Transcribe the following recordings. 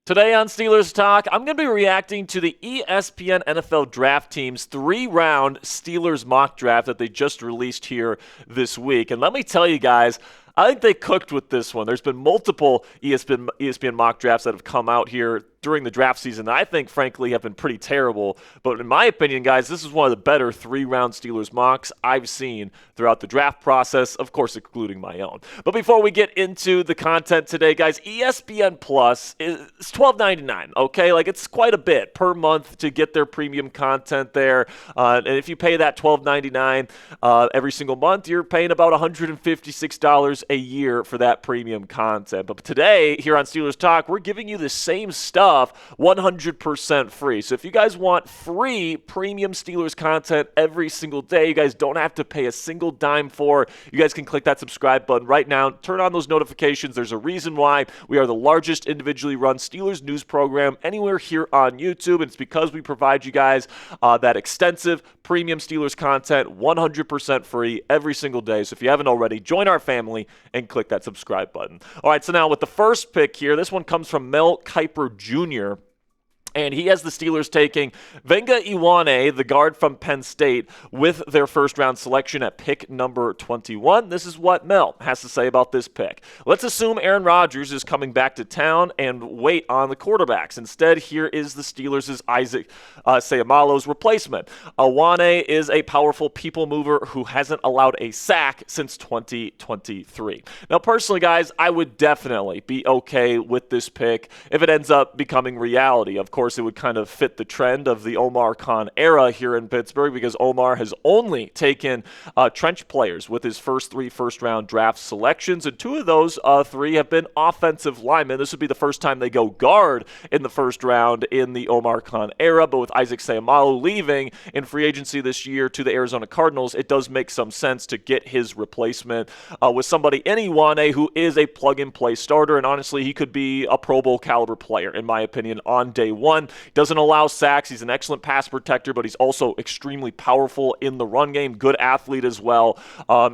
Today on Steelers Talk, I'm going to be reacting to the ESPN NFL Draft Team's 3-round Steelers mock draft that they just released here this week. And let me tell you guys, I think they cooked with this one. There's been multiple ESPN mock drafts that have come out here during the draft season that I think, frankly, have been pretty terrible. But in my opinion, guys, this is one of the better 3-round Steelers mocks I've seen throughout the draft process, of course, including my own. But before we get into the content today, guys, ESPN Plus is $12.99, okay? Like, it's quite a bit per month to get their premium content there. And if you pay that $12.99 every single month, you're paying about $156 a year for that premium content. But today, here on Steelers Talk, we're giving you the same stuff 100% free. So if you guys want free premium Steelers content every single day, you guys don't have to pay a single dime for. You guys can click that subscribe button right now. Turn on those notifications. There's a reason why we are the largest individually run Steelers news program anywhere here on YouTube. And it's because we provide you guys that extensive premium Steelers content 100% free every single day. So if you haven't already, join our family and click that subscribe button. All right, so now with the first pick here, this one comes from Mel Kiper Jr., and he has the Steelers taking Vega Ioane, the guard from Penn State, with their first-round selection at pick number 21. This is what Mel has to say about this pick. Let's assume Aaron Rodgers is coming back to town and wait on the quarterbacks. Instead, here is the Steelers' Isaac Seumalo's replacement. Ioane is a powerful people mover who hasn't allowed a sack since 2023. Now, personally, guys, I would definitely be okay with this pick if it ends up becoming reality. Of course, it would kind of fit the trend of the Omar Khan era here in Pittsburgh because Omar has only taken trench players with his first 3 first-round draft selections, and 2 of those 3 have been offensive linemen. This would be the first time they go guard in the first round in the Omar Khan era, but with Isaac Seumalo leaving in free agency this year to the Arizona Cardinals, it does make some sense to get his replacement with somebody in Ioane who is a plug-and-play starter, and honestly, he could be a Pro Bowl caliber player, in my opinion, on day one. Doesn't allow sacks. He's an excellent pass protector, but he's also extremely powerful in the run game. Good athlete as well.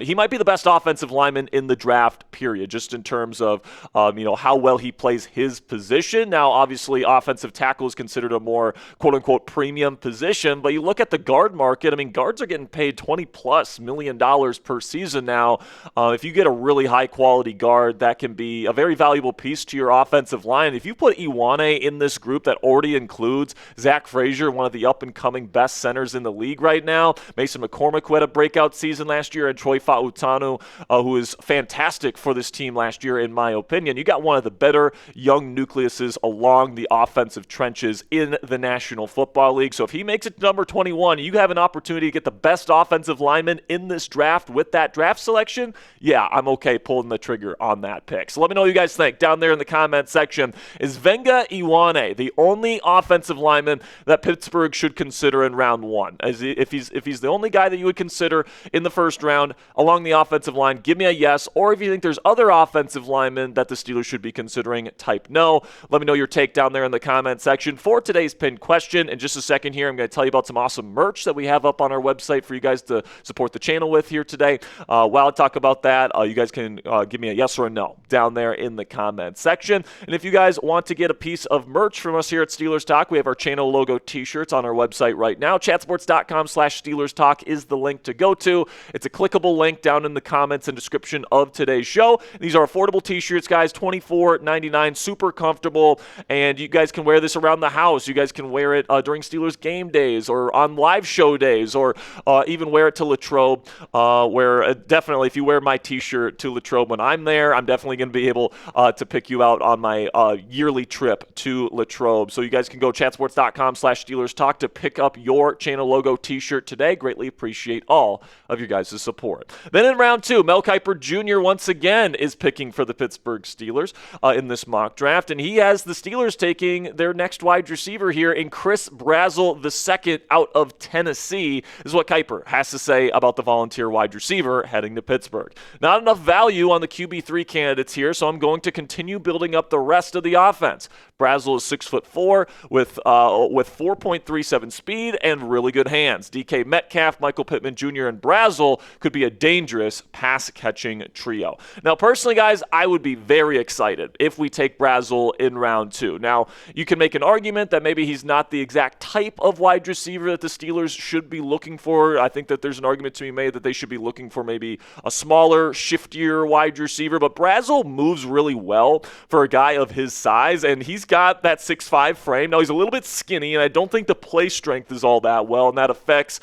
He might be the best offensive lineman in the draft, period, just in terms of how well he plays his position. Now, obviously, offensive tackle is considered a more quote-unquote premium position, but you look at the guard market, I mean, guards are getting paid $20+ million per season now. If you get a really high-quality guard, that can be a very valuable piece to your offensive line. If you put Ioane in this group that already includes Zach Frazier, one of the up-and-coming best centers in the league right now, Mason McCormick, who had a breakout season last year, and Troy Fautanu, who is fantastic for this team last year, in my opinion. You got one of the better young nucleuses along the offensive trenches in the National Football League. So if he makes it to number 21, you have an opportunity to get the best offensive lineman in this draft with that draft selection. Yeah, I'm okay pulling the trigger on that pick. So let me know what you guys think down there in the comment section. Is Vega Ioane the only offensive lineman that Pittsburgh should consider in round 1? If he's the only guy that you would consider in the first round along the offensive line, give me a yes. Or if you think there's other offensive linemen that the Steelers should be considering, type no. Let me know your take down there in the comment section for today's pinned question. In just a second here, I'm going to tell you about some awesome merch that we have up on our website for you guys to support the channel with here today. While I talk about that, you guys can give me a yes or a no down there in the comment section. And if you guys want to get a piece of merch from us here at Steelers Talk, we have our channel logo t-shirts on our website right now. Chatsports.com/Steelers Talk is the link to go to. It's a clickable link down in the comments and description of today's show. These are affordable t-shirts, guys, $24.99, super comfortable, and you guys can wear this around the house. You guys can wear it during Steelers game days or on live show days, or even wear it to Latrobe, where definitely if you wear my t-shirt to Latrobe when I'm there, I'm definitely going to be able to pick you out on my yearly trip to Latrobe. So you guys can go chatsports.com/Steelers Talk to pick up your channel logo t-shirt today. Greatly appreciate all of your guys' support. Then in round 2, Mel Kiper Jr. once again is picking for the Pittsburgh Steelers in this mock draft, and he has the Steelers taking their next wide receiver here in Chris Brazzell II out of Tennessee. This is what Kiper has to say about the volunteer wide receiver heading to Pittsburgh. Not enough value on the QB3 candidates here, so I'm going to continue building up the rest of the offense. Brazzell is 6'4" with 4.37 speed and really good hands. DK Metcalf, Michael Pittman Jr., and Brazzell could be a dangerous pass-catching trio. Now, personally, guys, I would be very excited if we take Brazzell in round 2. Now, you can make an argument that maybe he's not the exact type of wide receiver that the Steelers should be looking for. I think that there's an argument to be made that they should be looking for maybe a smaller, shiftier wide receiver, but Brazzell moves really well for a guy of his size, and he's got that 6'5" frame. Now, he's a little bit skinny, and I don't think the play strength is all that well, and that affects,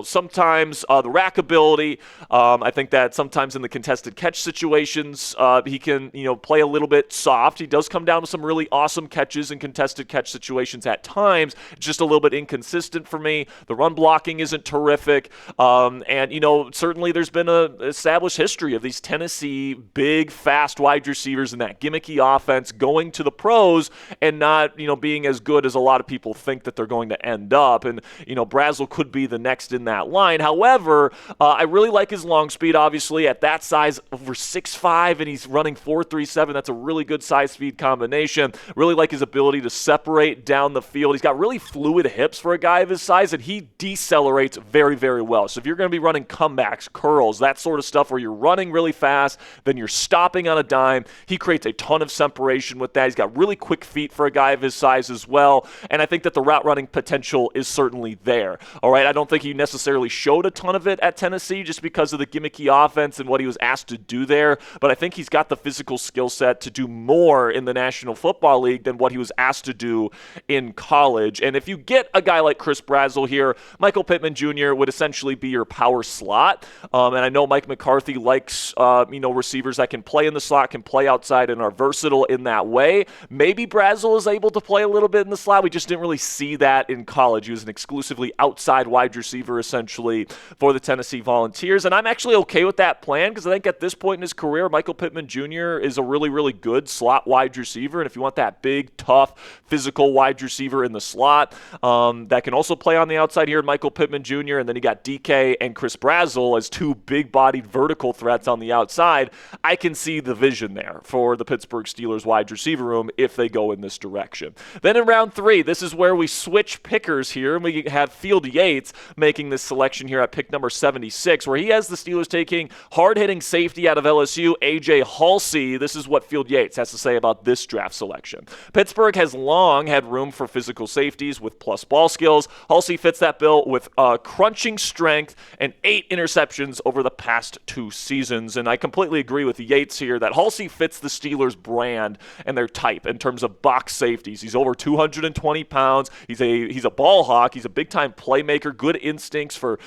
sometimes the rack ability. I think that sometimes in the contested catch situations, he can, play a little bit soft. He does come down to some really awesome catches in contested catch situations at times. It's just a little bit inconsistent for me. The run blocking isn't terrific. Certainly there's been an established history of these Tennessee big, fast wide receivers in that gimmicky offense going to the pros and not, being as good as a lot of people think that they're going to end up. And, Brazzell could be the next in that line. However, I really like his long speed, obviously, at that size, over 6'5", and he's running 4.37. That's a really good size-speed combination. Really like his ability to separate down the field. He's got really fluid hips for a guy of his size, and he decelerates very, very well. So if you're going to be running comebacks, curls, that sort of stuff where you're running really fast, then you're stopping on a dime, he creates a ton of separation with that. He's got really quick feet for a guy of his size as well, and I think that the route running potential is certainly there. All right, I don't think he necessarily showed a ton of it at Tennessee just because of the gimmicky offense and what he was asked to do there, but I think he's got the physical skill set to do more in the National Football League than what he was asked to do in college. And if you get a guy like Chris Brazzell here, Michael Pittman Jr. would essentially be your power slot. And I know Mike McCarthy likes, receivers that can play in the slot, can play outside, and are versatile in that way. Maybe Brazzell is able to play a little bit in the slot. We just didn't really see that in college. He was an exclusively outside wide receiver, essentially, for the Tennessee Volunteers. And I'm actually okay with that plan because I think at this point in his career, Michael Pittman Jr. is a really, really good slot wide receiver. And if you want that big, tough, physical wide receiver in the slot that can also play on the outside here, Michael Pittman Jr., and then you got DK and Chris Brazzell as two big-bodied vertical threats on the outside, I can see the vision there for the Pittsburgh Steelers wide receiver room if they go in this direction. Then in round 3, this is where we switch pickers here, and we have Field Yates making this selection here at pick number 76, where he has the Steelers taking hard-hitting safety out of LSU, A.J. Haulcy. This is what Field Yates has to say about this draft selection. Pittsburgh has long had room for physical safeties with plus ball skills. Haulcy fits that bill with crunching strength and 8 interceptions over the past 2 seasons. And I completely agree with Yates here that Haulcy fits the Steelers brand and their type in terms of box safeties. He's over 220 pounds. He's a ball hawk. He's a big-time playmaker, good instincts for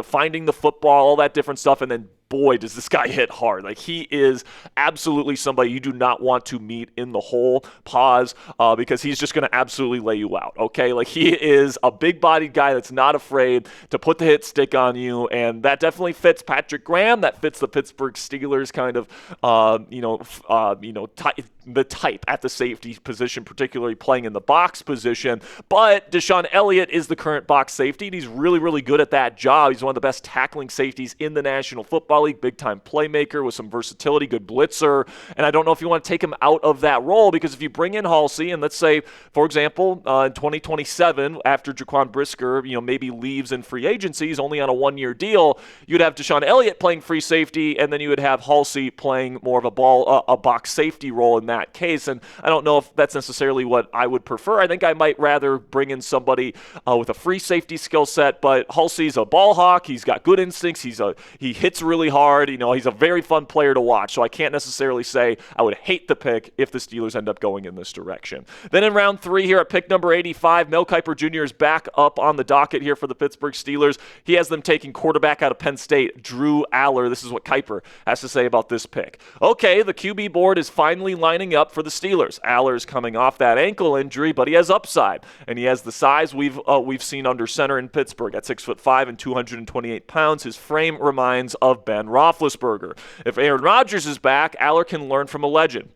finding the football, all that different stuff, and then boy, does this guy hit hard. Like, he is absolutely somebody you do not want to meet in the hole, because he's just going to absolutely lay you out, okay? Like, he is a big-bodied guy that's not afraid to put the hit stick on you, and that definitely fits Patrick Graham. That fits the Pittsburgh Steelers kind of, the type at the safety position, particularly playing in the box position. But Deshaun Elliott is the current box safety, and he's really, really good at that job. He's one of the best tackling safeties in the National Football League, big-time playmaker with some versatility, good blitzer. And I don't know if you want to take him out of that role, because if you bring in Haulcy, and let's say, for example, in 2027, after Jaquan Brisker, maybe leaves in free agency, he's only on a 1-year deal, you'd have Deshaun Elliott playing free safety, and then you would have Haulcy playing more of a box safety role in that case. And I don't know if that's necessarily what I would prefer. I think I might rather bring in somebody with a free safety skill set, but Haulcy's a ball hawk. He's got good instincts. He hits really hard. He's a very fun player to watch. So I can't necessarily say I would hate the pick if the Steelers end up going in this direction. Then in round 3 here at pick number 85, Mel Kiper Jr. is back up on the docket here for the Pittsburgh Steelers. He has them taking quarterback out of Penn State, Drew Allar. This is what Kiper has to say about this pick. Okay, the QB board is finally lining up for the Steelers. Allar's coming off that ankle injury, but he has upside, and he has the size we've seen under center in Pittsburgh at 6'5" and 228 pounds. His frame reminds of Ben Roethlisberger. If Aaron Rodgers is back, Allar can learn from a legend.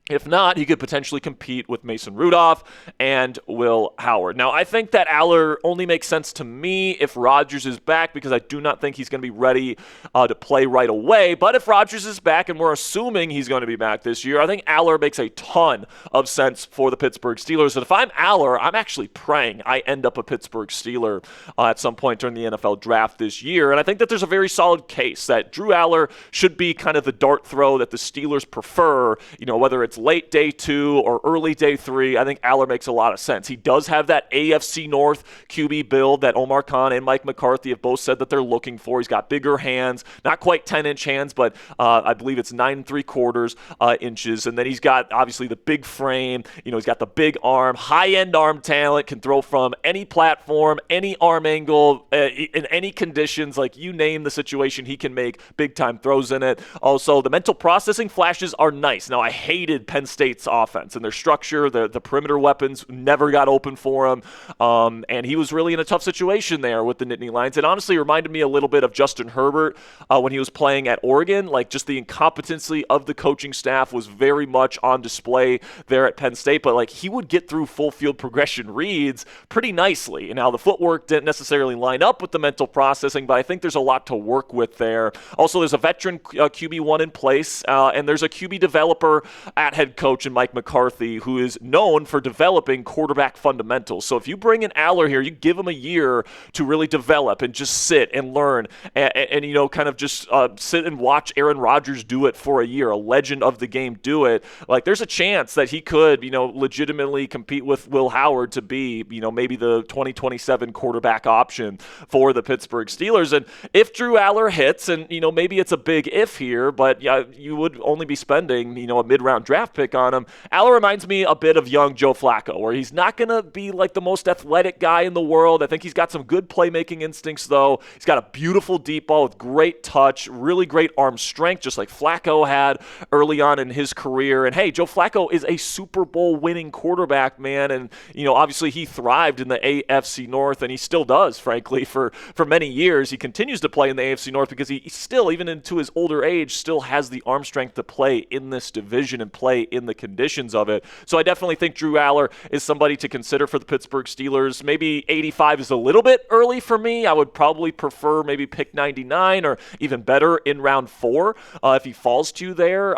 If not, he could potentially compete with Mason Rudolph and Will Howard. Now, I think that Allar only makes sense to me if Rodgers is back, because I do not think he's going to be ready to play right away. But if Rodgers is back, and we're assuming he's going to be back this year, I think Allar makes a ton of sense for the Pittsburgh Steelers. And if I'm Allar, I'm actually praying I end up a Pittsburgh Steeler at some point during the NFL draft this year. And I think that there's a very solid case that Drew Allar should be kind of the dart throw that the Steelers prefer, whether it's late day 2 or early day 3. I think Allar makes a lot of sense. He does have that AFC North QB build that Omar Khan and Mike McCarthy have both said that they're looking for. He's got bigger hands, not quite 10-inch hands, but I believe it's 9 3/4 inches. And then he's got obviously the big frame. He's got the big arm, high-end arm talent, can throw from any platform, any arm angle, in any conditions. Like, you name the situation, he can make big-time throws in it. Also, the mental processing flashes are nice. Now, I hated Penn State's offense and their structure. The perimeter weapons never got open for him, and he was really in a tough situation there with the Nittany Lions. It honestly reminded me a little bit of Justin Herbert when he was playing at Oregon. Like, just the incompetency of the coaching staff was very much on display there at Penn State, but like, he would get through full field progression reads pretty nicely. And now the footwork didn't necessarily line up with the mental processing, but I think there's a lot to work with there. Also, there's a veteran QB1 in place, and there's a QB developer at head coach and Mike McCarthy, who is known for developing quarterback fundamentals. So if you bring in Allar here, you give him a year to really develop and just sit and learn and kind of just sit and watch Aaron Rodgers do it for a year, a legend of the game do it. Like, there's a chance that he could, legitimately compete with Will Howard to be, maybe the 2027 quarterback option for the Pittsburgh Steelers. And if Drew Allar hits, and, maybe it's a big if here, but yeah, you would only be spending, a mid-round draft pick on him. Allar reminds me a bit of young Joe Flacco, where he's not going to be like the most athletic guy in the world. I think he's got some good playmaking instincts, though. He's got a beautiful deep ball with great touch, really great arm strength, just like Flacco had early on in his career. And hey, Joe Flacco is a Super Bowl winning quarterback, man. And, obviously he thrived in the AFC North, and he still does, frankly, for many years. He continues to play in the AFC North because he still, even into his older age, still has the arm strength to play in this division and play in the conditions of it. So I definitely think Drew Allar is somebody to consider for the Pittsburgh Steelers. Maybe 85 is a little bit early for me. I would probably prefer maybe pick 99 or even better in round 4 if he falls to you there,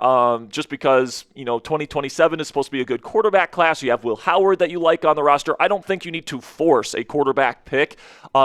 just because, 2027 is supposed to be a good quarterback class. You have Will Howard that you like on the roster. I don't think you need to force a quarterback pick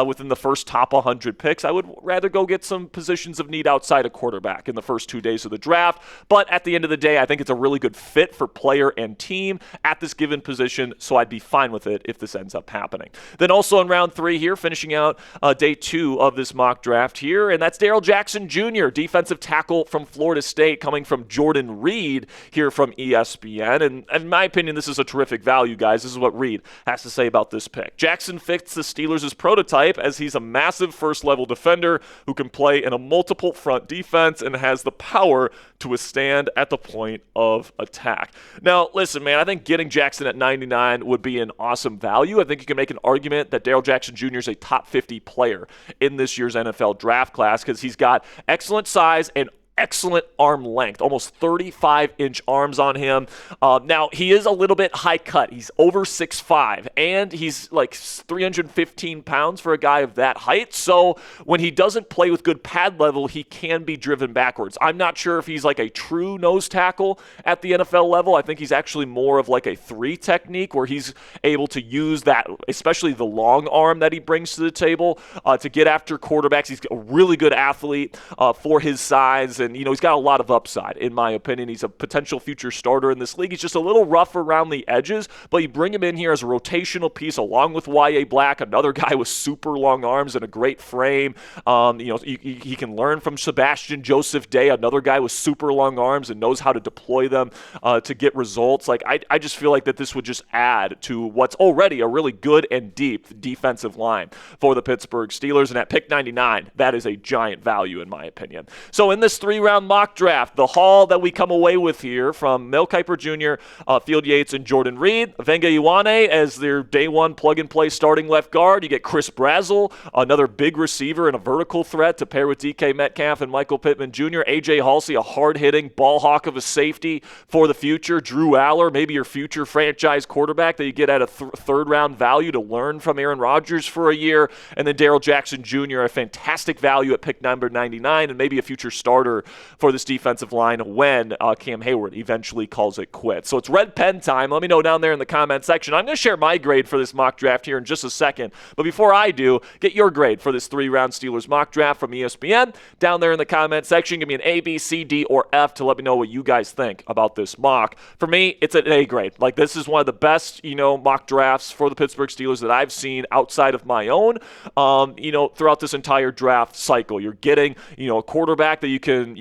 within the first top 100 picks. I would rather go get some positions of need outside of quarterback in the first 2 days of the draft. But at the end of the day, I think it's a really good fit for player and team at this given position, so I'd be fine with it if this ends up happening. Then also in round 3 here, finishing out day 2 of this mock draft here, and that's Darrell Jackson Jr., defensive tackle from Florida State, coming from Jordan Reid here from ESPN. And in my opinion, this is a terrific value, guys. This is what Reid has to say about this pick. Jackson fits the Steelers' prototype, as he's a massive first-level defender who can play in a multiple front defense and has the power to withstand at the point of attack. Now, listen, man, I think getting Jackson at 99 would be an awesome value. I think you can make an argument that Darrell Jackson Jr. is a top 50 player in this year's NFL draft class, because he's got excellent size and excellent arm length, almost 35-inch arms on him. Now, he is a little bit high cut. He's over 6'5", and he's like 315 pounds for a guy of that height. So when he doesn't play with good pad level, he can be driven backwards. I'm not sure if he's like a true nose tackle at the NFL level. I think he's actually more of like a 3 technique, where he's able to use that, especially the long arm that he brings to the table, to get after quarterbacks. He's a really good athlete for his size, and he's got a lot of upside, in my opinion. He's a potential future starter in this league. He's just a little rough around the edges, but you bring him in here as a rotational piece along with Y.A. Black, another guy with super long arms and a great frame. He can learn from Sebastian Joseph Day, another guy with super long arms and knows how to deploy them to get results. Like, I just feel like that this would just add to what's already a really good and deep defensive line for the Pittsburgh Steelers. And at pick 99, that is a giant value, in my opinion. So in this 3 3-round mock draft. The haul that we come away with here from Mel Kiper Jr., Field Yates and Jordan Reid, Vega Ioane as their day one plug-and-play starting left guard. You get Chris Brazzell, another big receiver and a vertical threat to pair with DK Metcalf and Michael Pittman Jr. A.J. Haulcy, a hard-hitting ball hawk of a safety for the future. Drew Allar, maybe your future franchise quarterback that you get at a third-round value to learn from Aaron Rodgers for a year. And then Darrell Jackson Jr., a fantastic value at pick number 99 and maybe a future starter for this defensive line when Cam Hayward eventually calls it quits. So it's red pen time. Let me know down there in the comment section. I'm going to share my grade for this mock draft here in just a second. But before I do, get your grade for this 3-round Steelers mock draft from ESPN down there in the comment section. Give me an A, B, C, D, or F to let me know what you guys think about this mock. For me, it's an A grade. Like, this is one of the best, mock drafts for the Pittsburgh Steelers that I've seen outside of my own, throughout this entire draft cycle. You're getting, a quarterback that you can,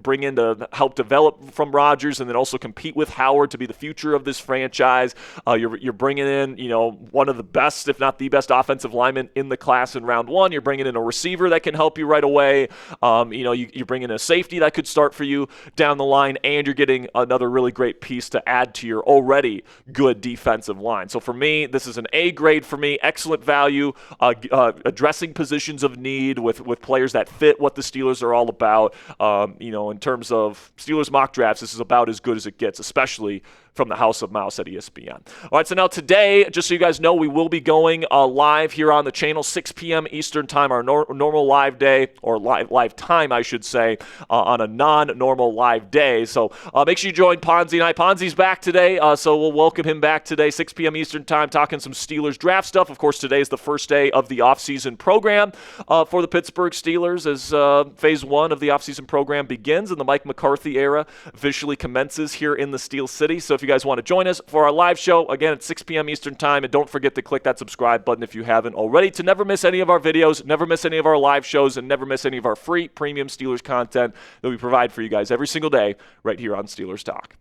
bring in to help develop from Rodgers and then also compete with Howard to be the future of this franchise. You're bringing in, one of the best, if not the best offensive lineman in the class in round one. You're bringing in a receiver that can help you right away. You're bringing in a safety that could start for you down the line, and you're getting another really great piece to add to your already good defensive line. So for me, this is an A grade for me. Excellent value, addressing positions of need with players that fit what the Steelers are all about. In terms of Steelers mock drafts, this is about as good as it gets, especially from the House of Mouse at ESPN. All right, so now today, just so you guys know, we will be going live here on the channel, 6 p.m. Eastern time, our normal live day, or live time, I should say, on a non-normal live day. So make sure you join Ponzi and I. Ponzi's back today, so we'll welcome him back today, 6 p.m. Eastern time, talking some Steelers draft stuff. Of course, today is the first day of the offseason program for the Pittsburgh Steelers as phase one of the offseason program begins and the Mike McCarthy era officially commences here in the Steel City. So if you guys want to join us for our live show, again, at 6 p.m. Eastern time, and don't forget to click that subscribe button if you haven't already to never miss any of our videos, never miss any of our live shows, and never miss any of our free premium Steelers content that we provide for you guys every single day right here on Steelers Talk.